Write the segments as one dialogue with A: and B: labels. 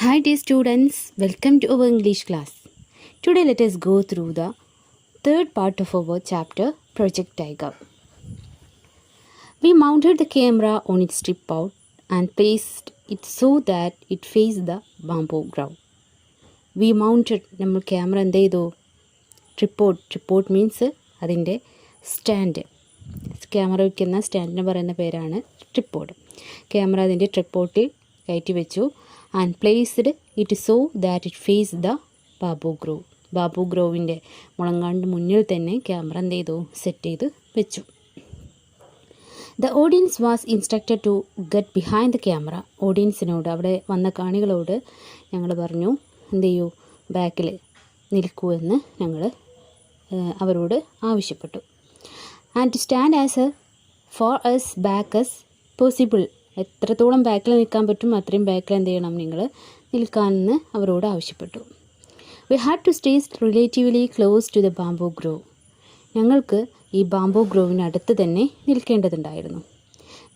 A: Hi dear students, welcome to our English class. Today let us go through the third part of our chapter Project Tiger. We mounted the camera on its tripod and placed it so that it faced the bamboo ground. We mounted നമ്മൾ camera എന്ത് ചെയ്തു tripod means അതിൻ്റെ stand camera വയ്ക്കുന്ന സ്റ്റാൻഡിന് പറയുന്ന പേരാണ് tripod. Camera അതിൻ്റെ ട്രിപ്പോഡിൽ കയറ്റി വെച്ചു and placed it so that it faced the ബാബു ഗ്രോവ്. ബാബു ഗ്രോവിൻ്റെ മുളങ്കാണ്ട് മുന്നിൽ തന്നെ ക്യാമറ എന്ത് ചെയ്തു സെറ്റ് ചെയ്ത് വെച്ചു. The audience was instructed to get behind the camera. ഓഡിയൻസിനോട് അവിടെ വന്ന കാണികളോട് ഞങ്ങൾ പറഞ്ഞു എന്ത് ചെയ്യൂ ബാക്കിൽ നിൽക്കൂ എന്ന് ഞങ്ങൾ അവരോട് ആവശ്യപ്പെട്ടു. And stand as a far as back as possible. എത്രത്തോളം ബാക്കിൽ നിൽക്കാൻ പറ്റും അത്രയും ബാക്കിൽ എന്ത് ചെയ്യണം നിങ്ങൾ നിൽക്കാമെന്ന് അവരോട് ആവശ്യപ്പെട്ടു. We had to stay relatively close to the bamboo grove. ഞങ്ങൾക്ക് ഈ ബാംബൂ ഗ്രോവിന് അടുത്ത് തന്നെ നിൽക്കേണ്ടതുണ്ടായിരുന്നു.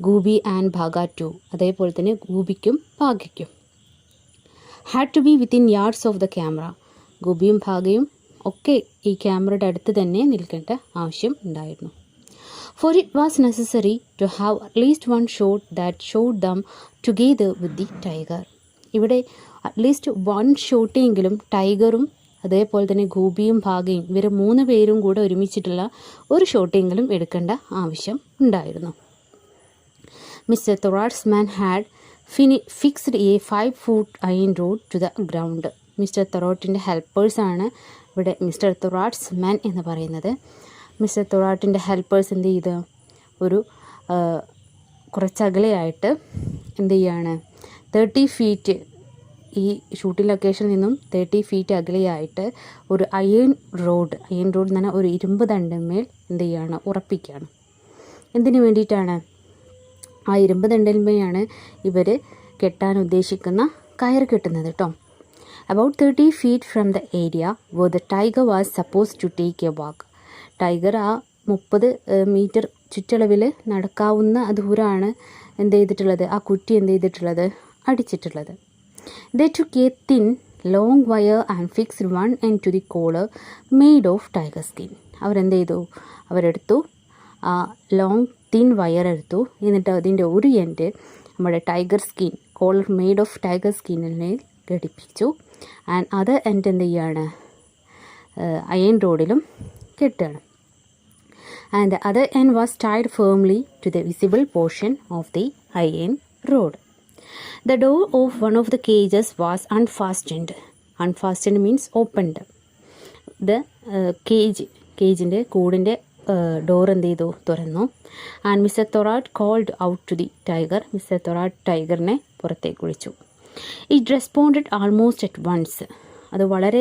A: ഗൂബി ആൻഡ് ഭാഗ ടു, അതേപോലെ തന്നെ ഗൂബിക്കും ഭാഗയ്ക്കും. Had to be within yards of the camera. ഗൂബിയും ഭാഗയും ഒക്കെ ഈ ക്യാമറയുടെ അടുത്ത് തന്നെ നിൽക്കേണ്ട ആവശ്യം ഉണ്ടായിരുന്നു. For it was necessary to have at least one shot that showed them together with the tiger. ഇവിടെ അറ്റ്ലീസ്റ്റ് വൺ ഷോട്ടെങ്കിലും ടൈഗറും അതേപോലെ തന്നെ ഗൂബിയും ഭാഗയും ഇവർ 3 പേരും കൂടെ ഒരുമിച്ചിട്ടുള്ള ഒരു ഷോട്ടെങ്കിലും എടുക്കേണ്ട ആവശ്യം ഉണ്ടായിരുന്നു. Mr Thorat's man had fixed a 5-foot iron rod to the ground. Mr തൊറാട്ടിൻ്റെ ഹെൽപ്പേഴ്സാണ് ഇവിടെ മിസ്റ്റർ തൊറാട്ട്സ് മാൻ എന്ന് പറയുന്നത്. മിസ്റ്റർ തൊറാട്ടിൻ്റെ ഹെൽപ്പേഴ്സ് എന്ത് ചെയ്ത് ഒരു കുറച്ചകലെയായിട്ട് എന്ത് ചെയ്യാണ് 30 feet ഈ ഷൂട്ടിംഗ് ലൊക്കേഷനിൽ നിന്നും 30 feet അകലെയായിട്ട് ഒരു അയൺ റോഡ് എന്ന് പറഞ്ഞാൽ ഒരു ഇരുമ്പ് ദണ്ടിന്മേൽ എന്ത് ചെയ്യാണ് ഉറപ്പിക്കുകയാണ്. എന്തിനു വേണ്ടിയിട്ടാണ്? ആ ഇരുമ്പ് ദണ്ടിന്മേലാണ് ഇവർ കെട്ടാൻ ഉദ്ദേശിക്കുന്ന കയർ കെട്ടുന്നത് കേട്ടോ. About 30 feet from the area where the tiger was supposed to take a walk. Tiger ആ 30 meter ചുറ്റളവിൽ നടക്കാവുന്ന ദൂരമാണ് എന്ത് ചെയ്തിട്ടുള്ളത്, ആ കുറ്റി എന്ത് ചെയ്തിട്ടുള്ളത് അടിച്ചിട്ടുള്ളത്. They took a thin long wire and fixed one end to the collar made of tiger skin. അവരെന്ത് ചെയ്തു, അവരെടുത്തു ആ ലോങ് തിൻ വയർ എടുത്തു, എന്നിട്ട് അതിൻ്റെ ഒരു എൻഡ് നമ്മുടെ tiger skin collar made of tiger സ്കിന്നിനെ ഘടിപ്പിച്ചു. ആൻഡ് അത് എൻഡ് എന്ത് ചെയ്യാണ് അയൺ റോഡിലും കെട്ടുകയാണ്. And the other end was tied firmly to the visible portion of the iron rod. The door of one of the cages was unfastened. Unfastened means opened. The കേജിൻ്റെ കൂടിൻ്റെ door എന്ത് ചെയ്തു തുറന്നു. And Mr Thorat called out to the tiger. Mr Thorat ടൈഗറിനെ പുറത്തേക്ക് വിളിച്ചു. It responded almost at once. അത് വളരെ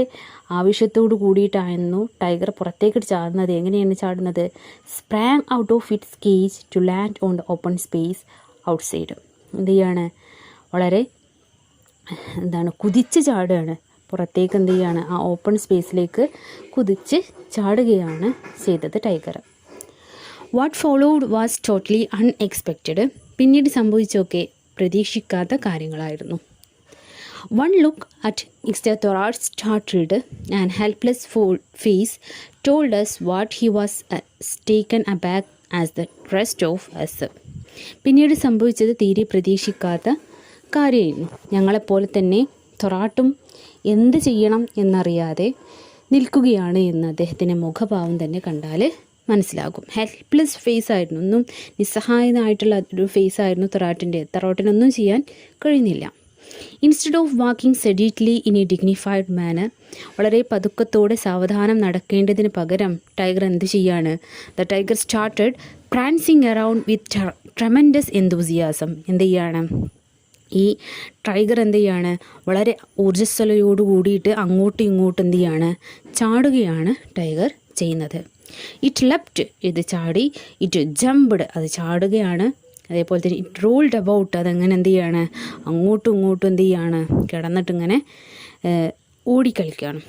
A: ആവശ്യത്തോടു കൂടിയിട്ടായിരുന്നു ടൈഗർ പുറത്തേക്ക് ചാടുന്നത്. എങ്ങനെയാണ് ചാടുന്നത്? Sprang out of its cage to land on the open space outside. എന്ത് ചെയ്യാണ്, വളരെ കുതിച്ച് ചാടുകയാണ് പുറത്തേക്ക്. എന്ത് ചെയ്യാണ്, ആ ഓപ്പൺ സ്പേസിലേക്ക് കുതിച്ച് ചാടുകയാണ് ചെയ്തത് tiger. What followed was totally unexpected. പിന്നീട് സംഭവിച്ചൊക്കെ പ്രതീക്ഷിക്കാത്ത കാര്യങ്ങളായിരുന്നു. One look at Mr. Thorat's startled and helpless face told us what he was taken aback as the rest of us. പിന്നീട് സംഭവിച്ചത് തീരെ പ്രതീക്ഷിക്കാത്ത കാര്യമായിരുന്നു. ഞങ്ങളെപ്പോലെ തന്നെ തൊറാട്ടും എന്ത് ചെയ്യണം എന്നറിയാതെ നിൽക്കുകയാണ് എന്ന് അദ്ദേഹത്തിൻ്റെ മുഖഭാവം തന്നെ കണ്ടാൽ മനസ്സിലാകും. ഹെൽപ്ലെസ് ഫേസ് ആയിരുന്നു, ഒന്നും നിസ്സഹായനായിട്ടുള്ള ഒരു ഫേസ് ആയിരുന്നു തൊറാട്ടിനൊന്നും ചെയ്യാൻ കഴിയുന്നില്ല. Instead of walking sedately in a dignified manner, വളരെ പതുക്കത്തോടെ സാവധാനം നടക്കേണ്ടതിന് പകരം ടൈഗർ എന്ത് ചെയ്യാണ്, the tiger started prancing around with tremendous enthusiasm. എന്ത് ചെയ്യാണ്, ഈ ടൈഗർ എന്ത് ചെയ്യാണ്, വളരെ ഊർജ്ജസ്വലയോട് കൂടിയിട്ട് അങ്ങോട്ടും ഇങ്ങോട്ടും എന്ത് ചെയ്യാണ്, ചാടുകയാണ് ടൈഗർ ചെയ്യുന്നത്. ഇറ്റ് ലെഫ്റ്റ്, ഇത് ചാടി. ഇറ്റ് ജംപ്ഡ്, അത് ചാടുകയാണ്. അതേപോലെ തന്നെ ഇറ്റ് റോൾഡ് അബൌട്ട്, അതങ്ങനെ എന്ത് ചെയ്യാണ്, അങ്ങോട്ടും ഇങ്ങോട്ടും എന്ത് ചെയ്യാണ്, കിടന്നിട്ടിങ്ങനെ ഓടിക്കളിക്കുകയാണ്.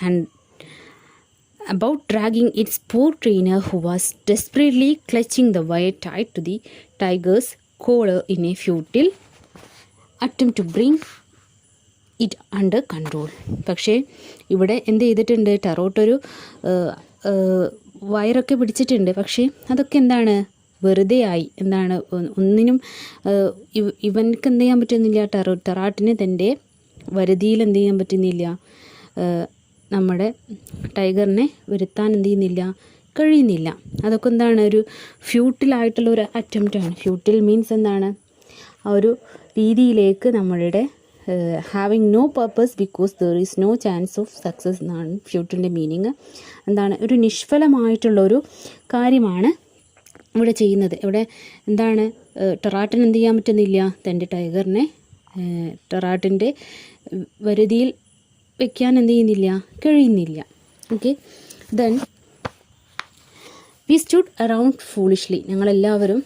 A: And about dragging its poor trainer who was desperately clutching the wire tied to the tiger's collar in a futile attempt to bring it under control. പക്ഷേ ഇവിടെ എന്ത് ചെയ്തിട്ടുണ്ട്, ടെറോട്ടൊരു വയറൊക്കെ പിടിച്ചിട്ടുണ്ട്. പക്ഷേ അതൊക്കെ എന്താണ്, വെറുതെ ആയി. എന്താണ്, ഒന്നിനും ഇവൻക്ക് എന്ത് ചെയ്യാൻ പറ്റുന്നില്ല, ടെറാട്ടിന് തൻ്റെ വരുതിയിൽ എന്ത് ചെയ്യാൻ പറ്റുന്നില്ല, നമ്മുടെ ടൈഗറിനെ വരുത്താൻ എന്ത് ചെയ്യുന്നില്ല, കഴിയുന്നില്ല. അതൊക്കെ എന്താണ്, ഒരു ഫ്യൂട്ടിലായിട്ടുള്ള ഒരു അറ്റംപ്റ്റാണ്. ഫ്യൂട്ടിൽ മീൻസ് എന്താണ്, ആ ഒരു രീതിയിലേക്ക് നമ്മളുടെ having no purpose because there is no chance of success എന്നാണ് ഫ്യൂട്ടിലിൻ്റെ മീനിങ്. എന്താണ്, ഒരു നിഷ്ഫലമായിട്ടുള്ളൊരു കാര്യമാണ് ഇവിടെ ചെയ്യുന്നത്. ഇവിടെ എന്താണ്, ടെറാട്ടിന് എന്ത് ചെയ്യാൻ പറ്റുന്നില്ല, തൻ്റെ ടൈഗറിനെ ടെറാട്ടിൻ്റെ വരുതിയിൽ വയ്ക്കാൻ എന്ത് ചെയ്യുന്നില്ല, കഴിയുന്നില്ല. Okay, then we stood around foolishly. ഞങ്ങളെല്ലാവരും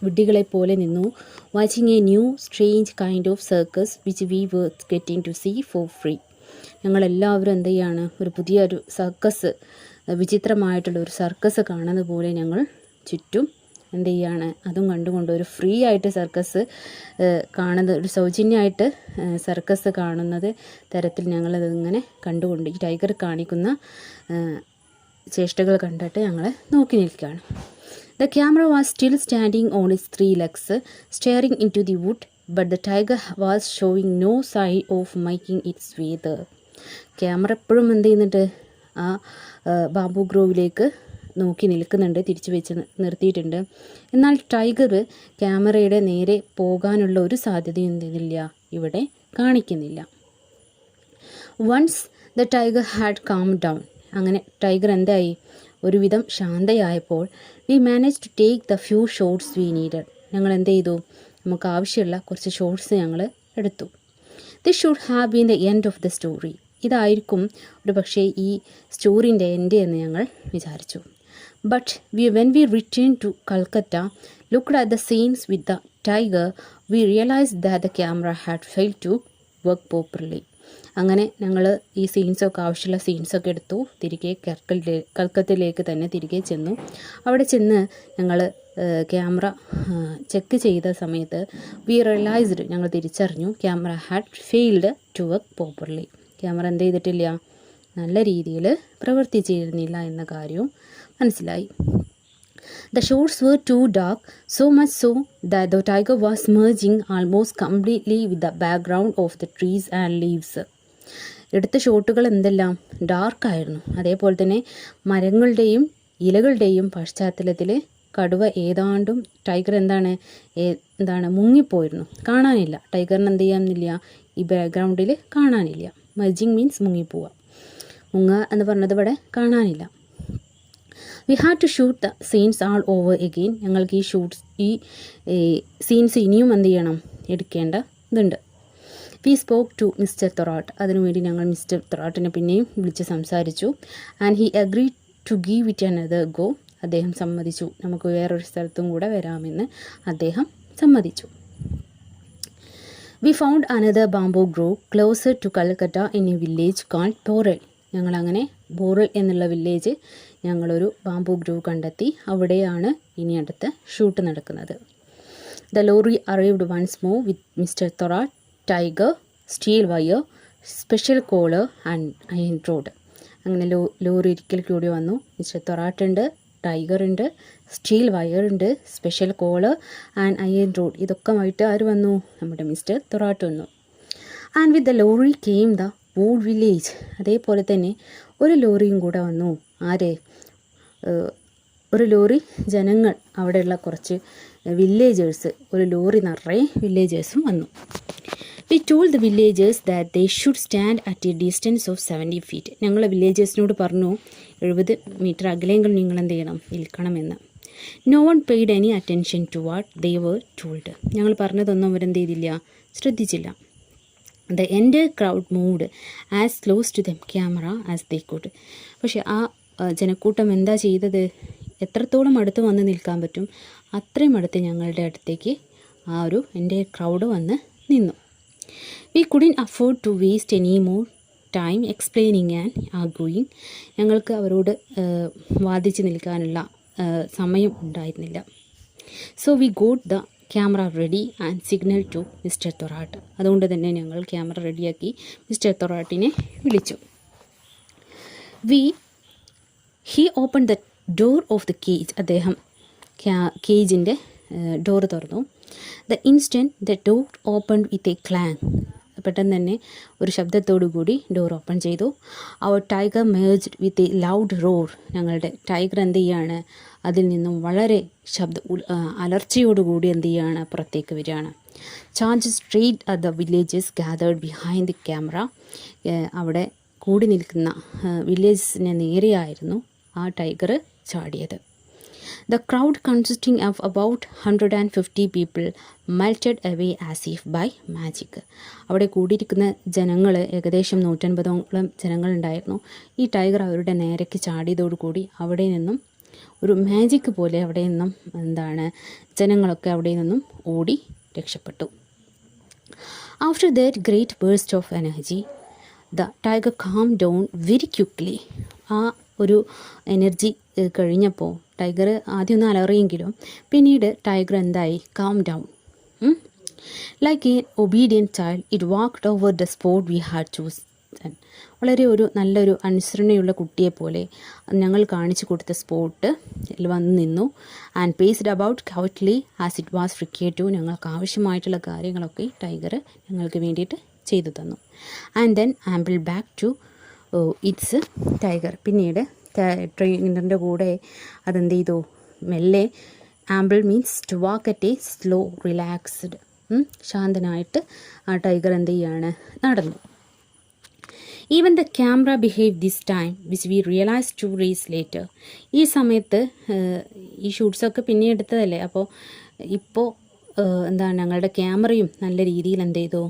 A: വിഡ്ഢികളെ പോലെ നിന്നു. Watching a new strange kind of circus which we were getting to see for free. ഞങ്ങളെല്ലാവരും എന്ത് ചെയ്യാണ്, ഒരു പുതിയൊരു സർക്കസ്, വിചിത്രമായിട്ടുള്ള ഒരു സർക്കസ് കാണുന്ന പോലെ ഞങ്ങൾ ചുറ്റും എന്ത് ചെയ്യാണ്, അതും കണ്ടുകൊണ്ട് ഒരു ഫ്രീ ആയിട്ട് സർക്കസ് കാണുന്നത്, ഒരു സൗജന്യമായിട്ട് സർക്കസ് കാണുന്നത് തരത്തിൽ ഞങ്ങളതിങ്ങനെ കണ്ടുകൊണ്ട് ഈ ടൈഗർ കാണിക്കുന്ന ചേഷ്ടകൾ കണ്ടിട്ട് ഞങ്ങൾ നോക്കി നിൽക്കുകയാണ്. The camera was still standing on its 3 legs staring into the wood but the tiger was showing no sign of making its way there. Camera എപ്പോഴും എന്ത് ചെയ്യുന്നുണ്ട്, ആ ബാംബു ഗ്രോവിലേക്ക് നോക്കി നിൽക്കുന്നുണ്ട്, തിരിച്ചു വെച്ച് നിർത്തിയിട്ടുണ്ട്. എന്നാൽ ടൈഗർ ക്യാമറയുടെ നേരെ പോകാനുള്ള ഒരു സാധ്യതയും എന്തില്ല, ഇവിടെ കാണിക്കുന്നില്ല. Once the tiger had calm down. അങ്ങനെ ടൈഗർ എന്തായി, ഒരുവിധം ശാന്തയായപ്പോൾ we manage to take the few shots we needed. ഞങ്ങൾ എന്ത് ചെയ്തു, നമുക്ക് ആവശ്യമുള്ള കുറച്ച് ഷോട്ട്സ് ഞങ്ങൾ എടുത്തു. This should have been the end of the story. ഇതായിരിക്കും ഒരു പക്ഷേ ഈ സ്റ്റോറിൻ്റെ എൻഡ് എന്ന് ഞങ്ങൾ വിചാരിച്ചു. But when we return to Calcutta looked at the scenes with the tiger we realised that the camera had failed to work properly. അങ്ങനെ ഞങ്ങൾ ഈ സീൻസൊക്കെ, ആവശ്യമുള്ള സീൻസൊക്കെ എടുത്തു, തിരികെ കൽക്കത്തയിലേക്ക് തന്നെ തിരികെ ചെന്നു. അവിടെ ചെന്ന് ഞങ്ങൾ ക്യാമറ ചെക്ക് ചെയ്ത സമയത്ത് വി റിയലൈസ്ഡ്, ഞങ്ങൾ തിരിച്ചറിഞ്ഞു, camera had failed to work properly. Camera എന്ത് ചെയ്തിട്ടില്ല, നല്ല രീതിയിൽ പ്രവർത്തിച്ചിരുന്നില്ല എന്ന കാര്യവും മനസ്സിലായി. The shores were too dark, so much so that the tiger was merging almost completely with the background of the trees and leaves. എടുത്ത ഷോട്ടുകൾ എന്തെല്ലാം ഡാർക്കായിരുന്നു. അതേപോലെ തന്നെ മരങ്ങളുടെയും ഇലകളുടെയും പശ്ചാത്തലത്തിൽ കടുവ ഏതാണ്ടും ടൈഗർ എന്താണ് മുങ്ങിപ്പോയിരുന്നു, കാണാനില്ല. ടൈഗറിന് എന്ത് ചെയ്യാനില്ല, ഈ ബാക്ക്ഗ്രൗണ്ടിൽ കാണാനില്ല. മെർജിങ് മീൻസ് മുങ്ങിപ്പോവുക, മുങ്ങുക എന്ന് പറഞ്ഞത് ഇവിടെ കാണാനില്ല. We had to shoot the scenes all over again. ഞങ്ങൾക്ക് ഈ സീൻസ് ഇനിയും എന്ത് ചെയ്യണം, എടുക്കേണ്ട ഇതുണ്ട്. We spoke to mister Thorat. അതിനുവേണ്ടി ഞങ്ങൾ മിസ്റ്റർ തൊറാട്ടിനെ പിന്നെയും വിളിച്ച് സംസാരിച്ചു. And he agree to give it another go. അദ്ദേഹം സമ്മതിച്ചു, നമുക്ക് വേറൊരു സ്ഥലത്തും കൂടെ വരാമെന്ന് അദ്ദേഹം സമ്മതിച്ചു. We found another bamboo grove closer to Calcutta in a village called Boral. ഞങ്ങളങ്ങനെ ബോറൽ എന്നുള്ള വില്ലേജ് ഞങ്ങളൊരു ബാംബു ഗ്രൂവ് കണ്ടെത്തി. അവിടെയാണ് ഇനി അടുത്ത ഷൂട്ട് നടക്കുന്നത്. The lorry arrived once more with mister Thorat, tiger, steel wire, special collar and iron rod. അങ്ങനെ ലോറി ഒരിക്കൽ കൂടി വന്നു. മിസ്റ്റർ തൊറാട്ട് ഉണ്ട്, ടൈഗർ ഉണ്ട്, സ്റ്റീൽ വയർ ഉണ്ട്, special collar and iron rod. ഇതൊക്കെ ആയിട്ട് ആര് വന്നു, നമ്മുടെ മിസ്റ്റർ തൊറാട്ട് വന്നു. And with the lorry came the wood village. അതേപോലെ തന്നെ ഒരു ലോറിയും കൂടെ വന്നു. ആരെ, ഒരു ലോറി ജനങ്ങൾ, അവിടെയുള്ള കുറച്ച് വില്ലേജേഴ്സ്, ഒരു ലോറി നിറയെ വില്ലേജേഴ്സും വന്നു. V told the villagers that they should stand at A distance of 70 feet. ഞങ്ങൾ വില്ലേജേഴ്സിനോട് പറഞ്ഞു 70 മീറ്റർ അകലെങ്കിൽ നിങ്ങൾ എന്ത് ചെയ്യണം, നിൽക്കണമെന്ന്. No one paid any attention to what they were told. ഞങ്ങൾ പറഞ്ഞതൊന്നും അവരെന്ത് ചെയ്തില്ല, ശ്രദ്ധിച്ചില്ല. The entire crowd moved as close to the camera as they could. പക്ഷേ ആ ജനക്കൂട്ടം എന്താ ചെയ്തത്, എത്രത്തോളം അടുത്ത് വന്ന് നിൽക്കാൻ പറ്റും അത്രയും അടുത്ത് ഞങ്ങളുടെ അടുത്തേക്ക് ആ ഒരു എൻ്റെ ക്രൗഡ് വന്ന് നിന്നു. We couldn't afford to waste any more time explaining and arguing. ഞങ്ങൾക്ക് അവരോട് വാദിച്ച് നിൽക്കാനുള്ള സമയം ഉണ്ടായിരുന്നില്ല. So we got the camera ready and signal to mister Thorat. അതുകൊണ്ട് തന്നെ ഞങ്ങൾ ക്യാമറ റെഡിയാക്കി മിസ്റ്റർ തൊറാട്ടിനെ വിളിച്ചു. He open the door of the cage. അദ്ദേഹം കേജിൻ്റെ ഡോർ തുറന്നു. The instant the door open with a clang. പെട്ടെന്ന് തന്നെ ഒരു ശബ്ദത്തോടു കൂടി ഡോർ ഓപ്പൺ ചെയ്തു. അവർ tiger merged with a loud roar. ഞങ്ങളുടെ ടൈഗർ എന്ത് ചെയ്യാണ്, അതിൽ നിന്നും വളരെ അലർച്ചയോടുകൂടി എന്ത് ചെയ്യാണ്, പുറത്തേക്ക് വരികയാണ്. Charge straight at the villages gathered behind the camera. അവിടെ കൂടി നിൽക്കുന്ന വില്ലേജസിന് നേരെയായിരുന്നു ആ ടൈഗർ ചാടിയത്. The crowd consisting of about 150 people melted away as if by magic. അവിടെ കൂടിയിരിക്കുന്ന ജനങ്ങൾ ഏകദേശം 150ഓളം ജനങ്ങളുണ്ടായിരുന്നു. ഈ ടൈഗർ അവരുടെ നേരേക്ക് ചാടിയതോടുകൂടി അവിടെ നിന്നും ഒരു മാജിക് പോലെ അവിടെ നിന്നും ജനങ്ങളൊക്കെ അവിടെ നിന്നും ഓടി രക്ഷപ്പെട്ടു. After that great burst of energy, the tiger calmed down very quickly. ആ ഒരു എനർജി കഴിഞ്ഞപ്പോൾ ടൈഗർ ആദ്യമൊന്നും അലറിയെങ്കിലും പിന്നീട് ടൈഗർ എന്തായി, calm down. Like A obedient child it walked over the spot we had choose. വളരെ നല്ലൊരു അനുസരണയുള്ള കുട്ടിയെപ്പോലെ ഞങ്ങൾ കാണിച്ചു കൊടുത്ത സ്പോട്ടിൽ വന്ന് നിന്നു. And paced about quietly as it was required to. ഞങ്ങൾക്ക് ആവശ്യമായിട്ടുള്ള കാര്യങ്ങളൊക്കെ ടൈഗർ ഞങ്ങൾക്ക് വേണ്ടിയിട്ട് ചെയ്തു തന്നു. And then amble back to its tiger. പിന്നീട് ട്രെയിനറിൻ്റെ കൂടെ അതെന്ത് ചെയ്തു, മെല്ലെ, amble means to walk at a slow relaxed, ശാന്തനായിട്ട് ആ ടൈഗർ എന്ത് ചെയ്യാണ്, നടന്നു. Even the camera behave this time which we realise 2 days later. ഈ സമയത്ത് ഈ ഷൂട്ട്സൊക്കെ പിന്നെ എടുത്തതല്ലേ, അപ്പോൾ ഇപ്പോൾ ഞങ്ങളുടെ ക്യാമറയും നല്ല രീതിയിൽ എന്ത് ചെയ്തു,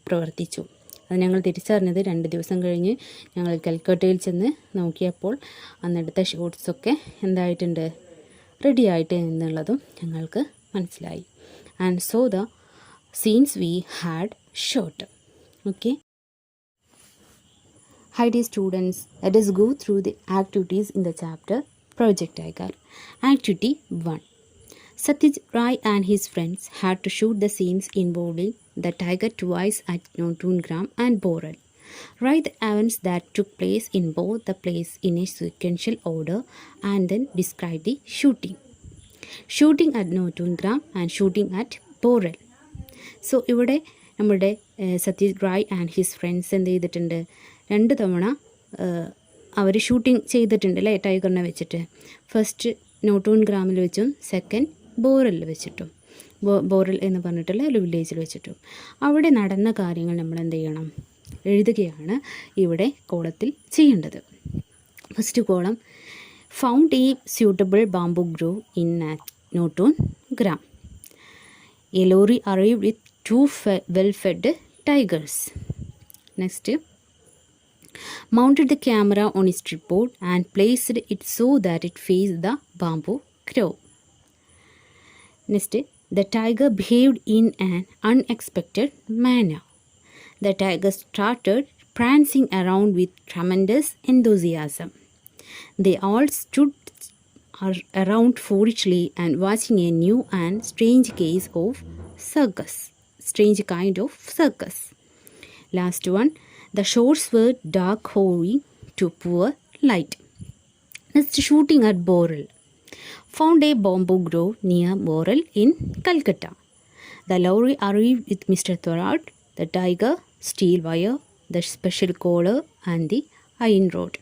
A: പ്രവർത്തിച്ചു. അത് ഞങ്ങൾ തിരിച്ചറിഞ്ഞത് 2 ദിവസം കഴിഞ്ഞ് ഞങ്ങൾ കൽക്കട്ടയിൽ ചെന്ന് നോക്കിയപ്പോൾ അന്നെടുത്ത ഷോട്ട്സൊക്കെ എന്തായിട്ടുണ്ട്, റെഡി ആയിട്ട് എന്നുള്ളതും ഞങ്ങൾക്ക് മനസ്സിലായി. And so the scenes we had shot. Okay. Hi dear students, let us go through the activities in the chapter Project Tiger. Activity 1. Satyaj Rai and his friends had to shoot the scenes involving the tiger twice at Notungram and Boral. Write the events that took place in both the places in a sequential order and then describe the shooting. Shooting at Notungram and shooting at Boral. So ഇവിടെ നമ്മുടെ സത്യജ് Rai and his friends എന്ത് ചെയ്തിട്ടുണ്ട്, 2 തവണ അവർ shooting ചെയ്തിട്ടുണ്ട് അല്ലേ, ടൈഗറിനെ വെച്ചിട്ട്. First നോട്ടൂൺഗ്രാമിൽ വെച്ചും second ബോറലിൽ വെച്ചിട്ടും, ബോറൽ എന്ന് പറഞ്ഞിട്ടുള്ള ഒരു വില്ലേജിൽ വെച്ചിട്ടും. അവിടെ നടന്ന കാര്യങ്ങൾ നമ്മൾ എന്ത് ചെയ്യണം, എഴുതുകയാണ് ഇവിടെ കോളത്തിൽ ചെയ്യേണ്ടത്. First column, found a suitable bamboo grove in Notungram. A lorry arrived with 2 well-fed tigers. Next, mounted the camera on its tripod and placed it so that it faced the bamboo grove. Next, the tiger behaved in an unexpected manner. The tiger started prancing around with tremendous enthusiasm. They all stood around foolishly and watching a new and strange kind of circus. Last one, the shores were dark owing to poor light. Next, shooting at Boral. Found a bamboo grove near Boral in Calcutta. The lorry arrived with Mr. Thorat, the tiger, steel wire, the special collar and the iron rod.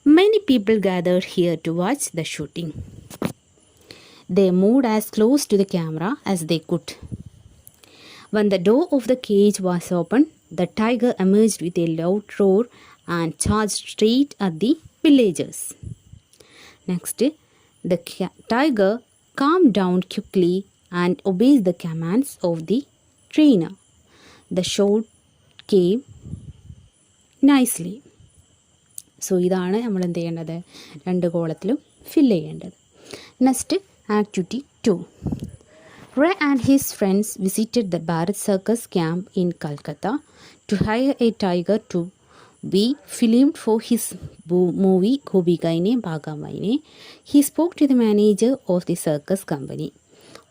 A: Many people gathered here to watch the shooting. They moved as close to the camera as they could. When the door of the cage was opened, the tiger emerged with a loud roar and charged straight at the villagers. Next, the tiger calmed down quickly and obeyed the commands of the trainer. The shot came nicely. So, ഇതാണ് നമ്മൾ എന്ത് ചെയ്യേണ്ടത്, 2 കോളത്തിലും fill ചെയ്യേണ്ടത്. Next activity 2. Ray and his friends visited the Bharat Circus camp in Calcutta to hire a tiger to be filmed for his movie Gobi Gaine Bhaga Maine. He spoke to the manager of the circus company.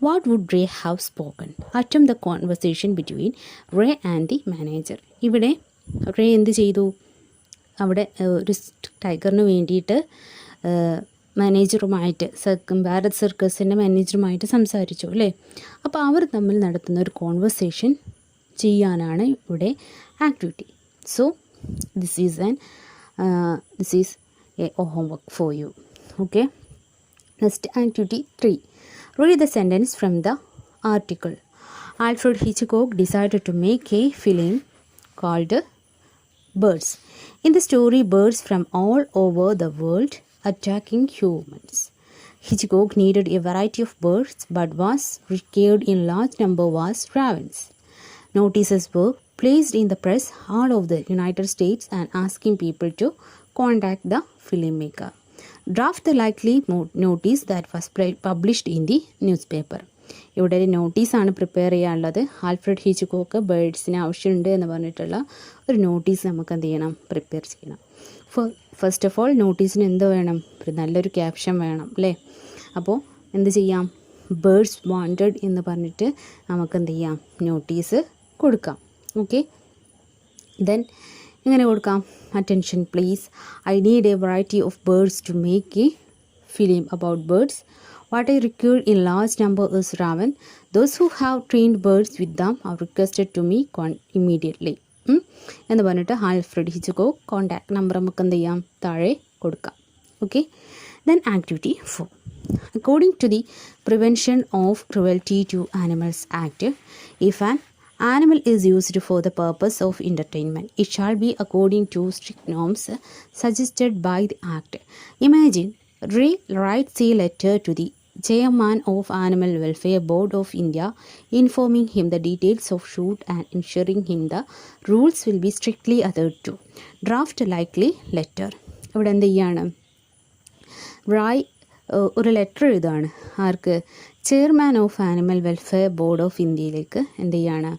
A: What would Ray have spoken? Attempt the conversation between Ray and the manager. ഇവിടെ ray എന്ത് ചെയ്തു? അവിടെ ഒരു ടൈഗറിന് വേണ്ടിയിട്ട് മാനേജറുമായിട്ട് ഭാരത് സർക്കസിൻ്റെ മാനേജറുമായിട്ട് സംസാരിച്ചു അല്ലേ. അപ്പോൾ അവർ തമ്മിൽ നടത്തുന്ന ഒരു കോൺവെർസേഷൻ ചെയ്യാനാണ് ഇവിടെ activity. So this is A homework for you. Okay. Next, activity 3. Read the sentence from the article. Alfred Hitchcock decided to make a film called Birds. In the story, birds from all over the world attacking humans. Hitchcock needed a variety of birds, but was required in large number was ravens. Notices were placed in the press all over the United States and asking people to contact the filmmaker. Draft the likely notice that was published in the newspaper. ഇവിടെ ഒരു നോട്ടീസാണ് prepare ചെയ്യാനുള്ളത്. Alfred Hitchcock ബേർഡ്സിന് ആവശ്യമുണ്ട് എന്ന് പറഞ്ഞിട്ടുള്ള ഒരു notice നമുക്ക് എന്ത് ചെയ്യണം? പ്രിപ്പയർ ചെയ്യണം. ഫസ്റ്റ് ഓഫ് ഓൾ നോട്ടീസിന് എന്ത് വേണം? ഒരു നല്ലൊരു ക്യാപ്ഷൻ വേണം അല്ലേ. അപ്പോൾ എന്ത് ചെയ്യാം? ബേർഡ്സ് വാണ്ടഡ് എന്ന് പറഞ്ഞിട്ട് നമുക്ക് എന്ത് ചെയ്യാം? നോട്ടീസ് കൊടുക്കാം. ഓക്കെ. ദെൻ എങ്ങനെ കൊടുക്കാം? Attention please, I need a variety of birds to make a film about birds. What I required in large number is raven. Those who have trained birds with them are requested to me immediately. എന്ന് പറഞ്ഞിട്ട് Alfred Hitchcock contact number നമുക്ക് എന്ത് ചെയ്യാം? താഴെ കൊടുക്കാം. Okay. Then activity 4. According to the Prevention of Cruelty to Animals Act, if an animal is used for the purpose of entertainment, it shall be according to strict norms suggested by the Act. Imagine Ray writes a letter to the Chairman of Animal Welfare Board of India, informing him the details of shoot and ensuring him the rules will be strictly adhered to. Draft a likely letter. ഇവിടെ എന്ത് ചെയ്യാണ്? റായ് ഒരു letter എഴുതാണ്. ആർക്ക്? Chairman of animal welfare board of ഇന്ത്യയിലേക്ക് എന്ത് ചെയ്യാണ്?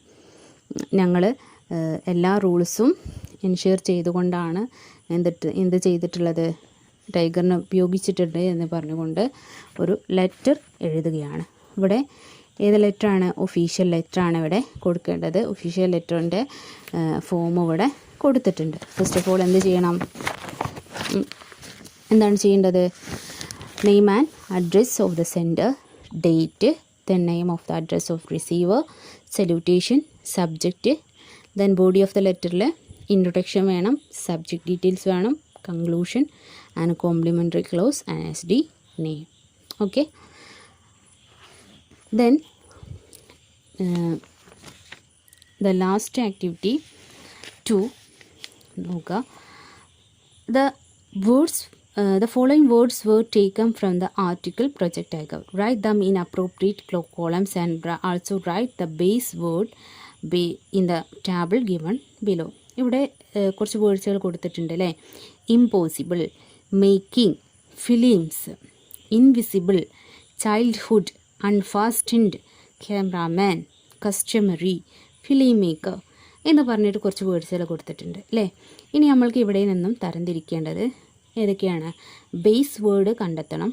A: ഞങ്ങൾ എല്ലാ റൂൾസും എൻഷുർ ചെയ്തുകൊണ്ടാണ് എന്ത് ചെയ്തിട്ടുള്ളത്? ടൈഗറിനെ ഉപയോഗിച്ചിട്ടുണ്ട് എന്ന് പറഞ്ഞുകൊണ്ട് ഒരു ലെറ്റർ എഴുതുകയാണ്. ഇവിടെ ഏത് ലെറ്ററാണ്? ഒഫീഷ്യൽ ലെറ്ററാണ് ഇവിടെ കൊടുക്കേണ്ടത്. ഒഫീഷ്യൽ ലെറ്ററിൻ്റെ ഫോം ഇവിടെ കൊടുത്തിട്ടുണ്ട്. ഫസ്റ്റ് ഓഫ് ഓൾ എന്ത് ചെയ്യണം? എന്താണ് ചെയ്യേണ്ടത്? Name and address of the sender, date, then name of the address of receiver, salutation, subject, then body of the ലെറ്ററിൽ ഇൻട്രൊഡക്ഷൻ വേണം, സബ്ജക്റ്റ് ഡീറ്റെയിൽസ് വേണം, conclusion and complimentary clause and SD name. Okay. Then the last activity 2. The following words were taken from the article Project Tiger. Write them in appropriate columns and also write the base word in the table given below. ഇവിടെ കുറച്ച് വേർഡ്സുകൾ കൊടുത്തിട്ടുണ്ട് അല്ലേ. Impossible, making, films, invisible, childhood, unfastened, cameraman, customary, film maker എന്ന് പറഞ്ഞിട്ട് കുറച്ച് വേർഡ്സുകൾ കൊടുത്തിട്ടുണ്ട് അല്ലേ. ഇനി നമ്മൾക്ക് ഇവിടെ നിന്നും തരംതിരിക്കേണ്ടത് ഏതൊക്കെയാണ്? ബേസ് വേർഡ് കണ്ടെത്തണം,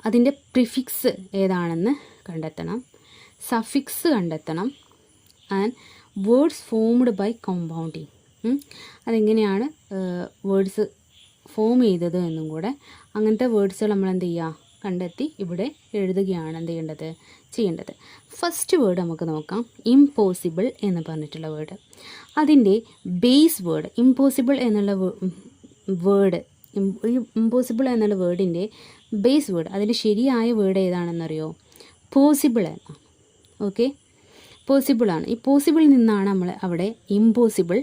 A: അതിൻ്റെ പ്രിഫിക്സ് ഏതാണെന്ന് കണ്ടെത്തണം, സഫിക്സ് കണ്ടെത്തണം, and words formed by compounding. അതെങ്ങനെയാണ് വേർഡ്സ് ഫോം ചെയ്തത് എന്നും കൂടെ അങ്ങനത്തെ വേർഡ്സുകൾ നമ്മൾ എന്ത് ചെയ്യുക? കണ്ടെത്തി ഇവിടെ എഴുതുകയാണ് ചെയ്യേണ്ടത്. ഫസ്റ്റ് വേർഡ് നമുക്ക് നോക്കാം. ഇമ്പോസിബിൾ എന്ന് പറഞ്ഞിട്ടുള്ള വേർഡ്. അതിൻ്റെ ബേസ് വേർഡ് ഇമ്പോസിബിൾ എന്നുള്ള വേർഡ്, ഇമ്പോസിബിൾ എന്നുള്ള വേർഡിൻ്റെ ബേസ് വേർഡ്, അതിൻ്റെ ശരിയായ വേർഡ് ഏതാണെന്നറിയോ? പോസിബിൾ എന്നാണ്. ഓക്കെ, പോസിബിളാണ്. ഈ പോസിബിളിൽ നിന്നാണ് നമ്മൾ അവിടെ ഇമ്പോസിബിൾ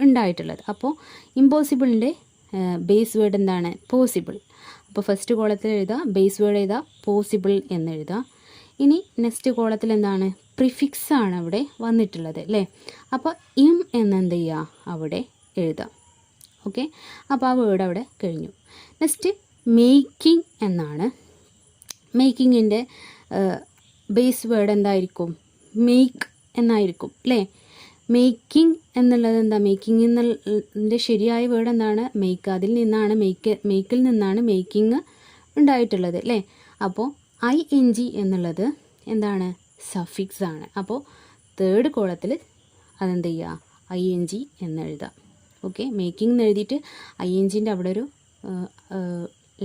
A: ഉണ്ടായിട്ടുള്ളത്. അപ്പോൾ ഇമ്പോസിബിളിൻ്റെ ബേസ് വേർഡ് എന്താണ്? പോസിബിൾ. അപ്പോൾ ഫസ്റ്റ് കോളത്തിൽ എഴുതുക, ബേസ് വേർഡ് എഴുതുക, പോസിബിൾ എന്ന് എഴുതുക. ഇനി നെക്സ്റ്റ് കോളത്തിൽ എന്താണ്? പ്രിഫിക്സ് ആണ് അവിടെ വന്നിട്ടുള്ളത് അല്ലേ. അപ്പോൾ ഇം എന്നെന്ത് ചെയ്യുക? അവിടെ എഴുതാം. ഓക്കെ, അപ്പോൾ ആ വേർഡ് അവിടെ കഴിഞ്ഞു. നെക്സ്റ്റ് മേക്കിംഗ് എന്നാണ്. മേക്കിങ്ങിൻ്റെ ബേസ് വേർഡ് എന്തായിരിക്കും? മേക്ക് എന്നായിരിക്കും അല്ലേ. മേക്കിംഗ് എന്നുള്ളത് എന്താ? മേക്കിംഗ് എന്നുള്ളതിൻ്റെ ശരിയായ വേർഡ് എന്താണ്? മേക്ക്. അതിൽ നിന്നാണ് മേക്കിൽ നിന്നാണ് മേക്കിംഗ് ഉണ്ടായിട്ടുള്ളത് അല്ലേ. അപ്പോൾ ING എന്നുള്ളത് എന്താണ്, സഫിക്സ് ആണ്. അപ്പോൾ തേർഡ് കോളത്തിൽ അതെന്ത് ചെയ്യുക, ING എന്നെഴുതാം. ഓക്കെ, മേക്കിംഗ് എന്ന് എഴുതിയിട്ട് INGൻ്റെ അവിടെ ഒരു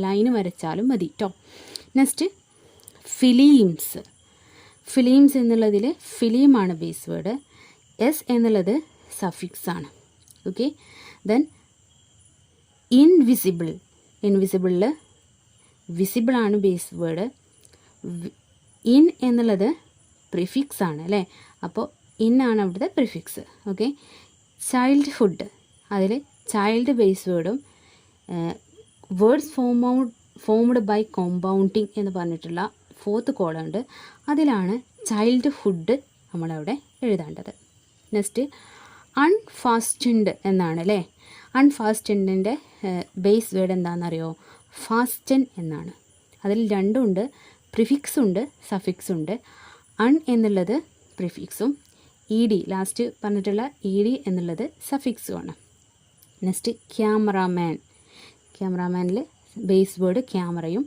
A: ലൈന് വരച്ചാലും മതി കേട്ടോ. Next films. ഫിലിംസ് എന്നുള്ളതിൽ ഫിലിമാണ് ബേസ് വേർഡ്, എസ് എന്നുള്ളത് സഫിക്സ് ആണ്. Okay, then invisible. ഇൻവിസിബിളിൽ വിസിബിളാണ് ബേസ് വേർഡ്, ഇൻ എന്നുള്ളത് പ്രിഫിക്സ് ആണ് അല്ലേ, അപ്പോൾ ഇൻ ആണ് അവിടുത്തെ പ്രിഫിക്സ്. ഓക്കെ, ചൈൽഡ്ഹുഡ്, അതിൽ ചൈൽഡ് ബേസ് വേർഡും വേർഡ്സ് ഫോംഡ് ബൈ കോമ്പൗണ്ടിങ് എന്ന് പറഞ്ഞിട്ടുള്ള ഫോർത്ത് കോളം ഉണ്ട്, അതിലാണ് ചൈൽഡ്ഹുഡ് നമ്മളവിടെ എഴുതേണ്ടത്. നെക്സ്റ്റ് അൺഫാസ്റ്റൻഡ് എന്നാണ് അല്ലേ. അൺഫാസ്റ്റൻഡിൻ്റെ ബേസ് വേർഡ് എന്താണെന്നറിയോ, ഫാസ്റ്റൻ എന്നാണ്. അതിൽ രണ്ടുമുണ്ട്, പ്രിഫിക്സും ഉണ്ട് സഫിക്സും ഉണ്ട്. അൺ എന്നുള്ളത് പ്രിഫിക്സും ED ലാസ്റ്റ് പറഞ്ഞിട്ടുള്ള ED എന്നുള്ളത് സഫിക്സുമാണ്. Next cameraman. ക്യാമറാമാനിൽ ബേസ് വേർഡ് ക്യാമറയും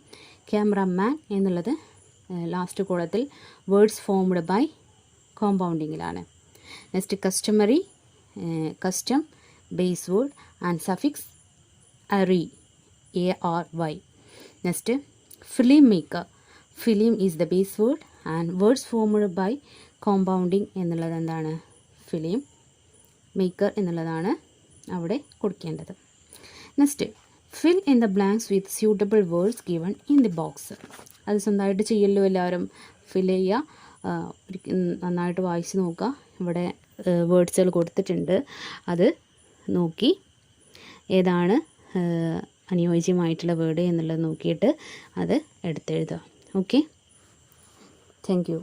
A: ക്യാമറാമാൻ എന്നുള്ളത് ലാസ്റ്റ് കോളത്തിൽ വേർഡ്സ് ഫോംഡ് ബൈ കോമ്പൗണ്ടിങ്ങിലാണ്. Next customary, custom base word and suffix ARY, ARY. Next film maker. Film is the base word and words formed by compounding എന്നുള്ളത് എന്താണ്, film maker എന്നുള്ളതാണ് അവിടെ കൊടുക്കേണ്ടത്. Next fill in the blanks with suitable words given in the box. അത് സ്വന്തമായിട്ട് ചെയ്യല്ലോ എല്ലാവരും, ഫിൽ ചെയ്യുക, നന്നായിട്ട് വായിച്ച് നോക്കുക. ഇവിടെ വേർഡ്സുകൾ കൊടുത്തിട്ടുണ്ട്, അത് നോക്കി ഏതാണ് അനുയോജ്യമായിട്ടുള്ള വേർഡ് എന്നുള്ളത് നോക്കിയിട്ട് അത് എടുത്തെഴുതുക. Okay, thank you.